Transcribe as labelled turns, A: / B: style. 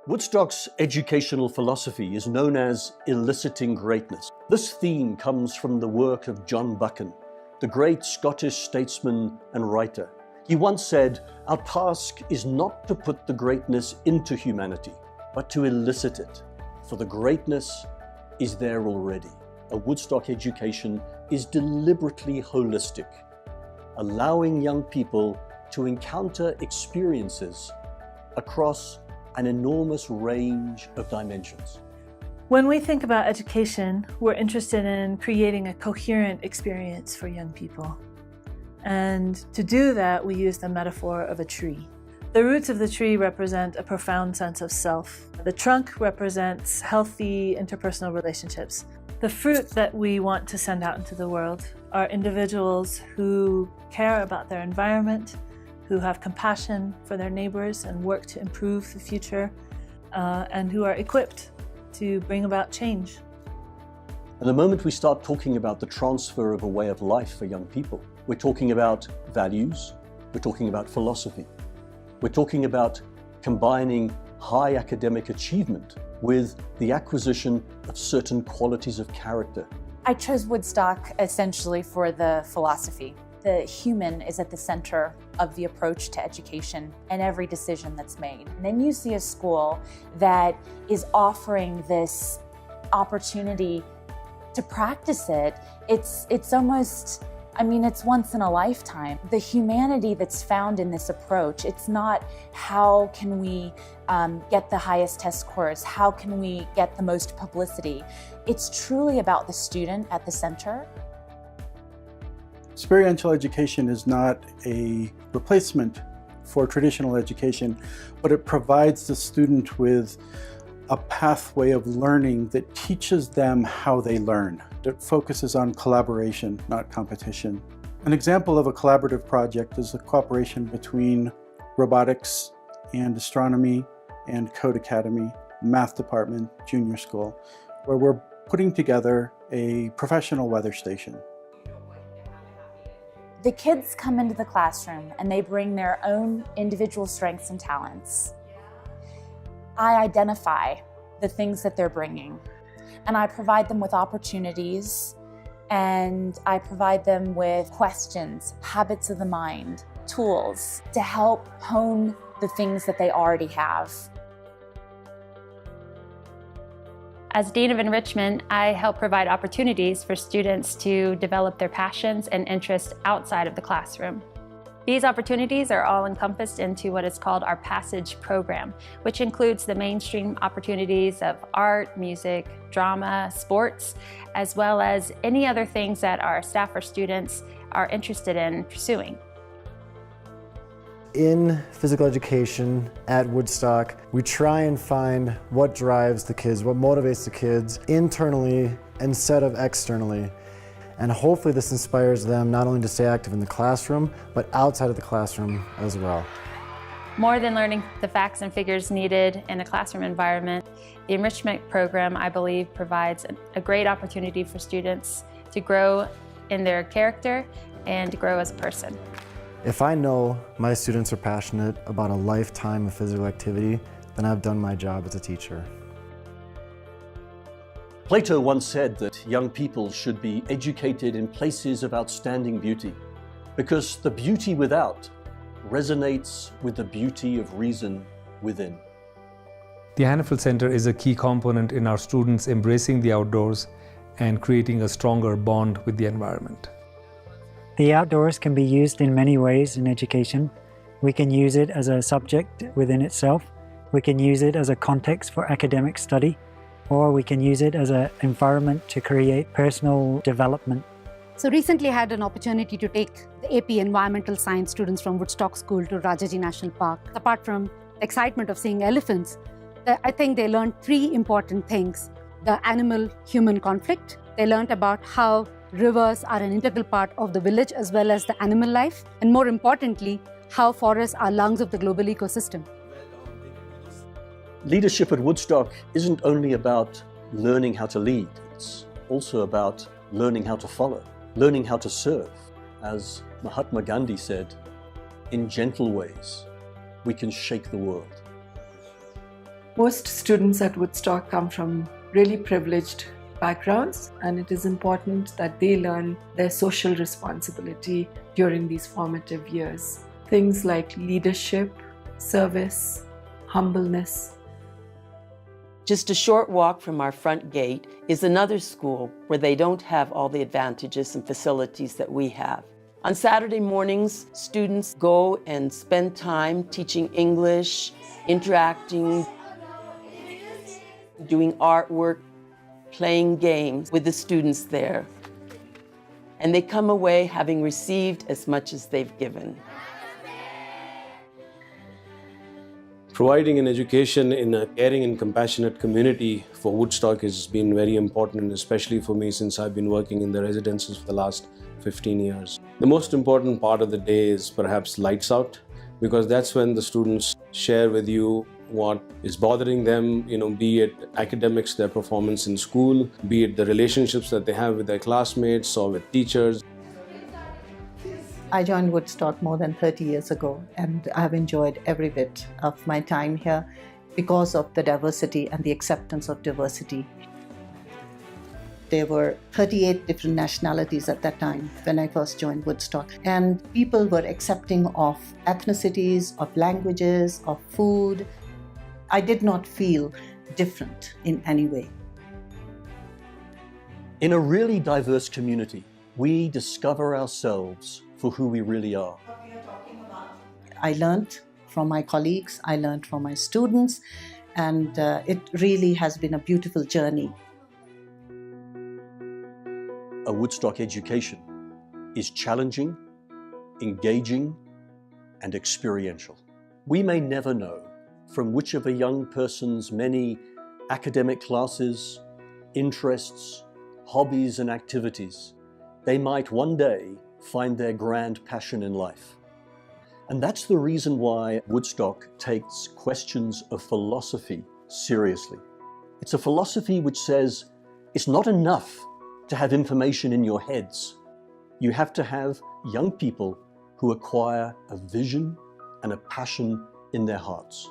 A: Woodstock's educational philosophy is known as eliciting greatness. This theme comes from the work of John Buchan, the great Scottish statesman and writer. He once said, "Our task is not to put the greatness into humanity, but to elicit it, for the greatness is there already." A Woodstock education is deliberately holistic, allowing young people to encounter experiences across an enormous range of dimensions.
B: When we think about education, we're interested in creating a coherent experience for young people. And to do that, we use the metaphor of a tree. The roots of the tree represent a profound sense of self. The trunk represents healthy interpersonal relationships. The fruit that we want to send out into the world are individuals who care about their environment, who have compassion for their neighbors and work to improve the future, and who are equipped to bring about change.
A: And the moment we start talking about the transfer of a way of life for young people, we're talking about values, we're talking about philosophy, we're talking about combining high academic achievement with the acquisition of certain qualities of character.
C: I chose Woodstock essentially for the philosophy. The human is at the center of the approach to education and every decision that's made. And then you see a school that is offering this opportunity to practice it. It's almost, it's once in a lifetime. The humanity that's found in this approach, it's not how can we get the highest test scores, how can we get the most publicity. It's truly about the student at the center.
D: Experiential education is not a replacement for traditional education, but it provides the student with a pathway of learning that teaches them how they learn. It focuses on collaboration, not competition. An example of a collaborative project is a cooperation between robotics and astronomy and Code Academy, math department, junior school, where we're putting together a professional weather station.
C: The kids come into the classroom and they bring their own individual strengths and talents. I identify the things that they're bringing, and I provide them with opportunities, and I provide them with questions, habits of the mind, tools to help hone the things that they already have.
E: As Dean of Enrichment, I help provide opportunities for students to develop their passions and interests outside of the classroom. These opportunities are all encompassed into what is called our Passage program, which includes the mainstream opportunities of art, music, drama, sports, as well as any other things that our staff or students are interested in pursuing.
F: In physical education at Woodstock, we try and find what drives the kids, what motivates the kids internally instead of externally. And hopefully this inspires them not only to stay active in the classroom, but outside of the classroom as well.
E: More than learning the facts and figures needed in a classroom environment, the enrichment program, I believe, provides a great opportunity for students to grow in their character and to grow as a person.
F: If I know my students are passionate about a lifetime of physical activity, then I've done my job as a teacher.
A: Plato once said that young people should be educated in places of outstanding beauty, because the beauty without resonates with the beauty of reason within.
G: The Hannaford Center is a key component in our students embracing the outdoors and creating a stronger bond with the environment.
H: The outdoors can be used in many ways in education. We can use it as a subject within itself. We can use it as a context for academic study, or we can use it as an environment to create personal development.
I: So recently I had an opportunity to take the AP Environmental Science students from Woodstock School to Rajaji National Park. Apart from the excitement of seeing elephants, I think they learned three important things. The animal-human conflict. They learned about how rivers are an integral part of the village as well as the animal life. And more importantly, how forests are lungs of the global ecosystem.
A: Leadership at Woodstock isn't only about learning how to lead, it's also about learning how to follow, learning how to serve. As Mahatma Gandhi said, in gentle ways, we can shake the world.
J: Most students at Woodstock come from really privileged backgrounds, and it is important that they learn their social responsibility during these formative years. Things like leadership, service, humbleness.
K: Just a short walk from our front gate is another school where they don't have all the advantages and facilities that we have. On Saturday mornings, students go and spend time teaching English, interacting, doing artwork, playing games with the students there. And they come away having received as much as they've given.
L: Providing an education in a caring and compassionate community for Woodstock has been very important, and especially for me since I've been working in the residences for the last 15 years. The most important part of the day is perhaps lights out, because that's when the students share with you what is bothering them, be it academics, their performance in school, be it the relationships that they have with their classmates or with teachers.
M: I joined Woodstock more than 30 years ago, and I've enjoyed every bit of my time here because of the diversity and the acceptance of diversity. There were 38 different nationalities at that time when I first joined Woodstock, and people were accepting of ethnicities, of languages, of food. I did not feel different in any way.
A: In a really diverse community, we discover ourselves for who we really are.
M: I learned from my colleagues, I learned from my students, and it really has been a beautiful journey.
A: A Woodstock education is challenging, engaging, and experiential. We may never know from which of a young person's many academic classes, interests, hobbies, and activities they might one day find their grand passion in life. And that's the reason why Woodstock takes questions of philosophy seriously. It's a philosophy which says it's not enough to have information in your heads. You have to have young people who acquire a vision and a passion in their hearts.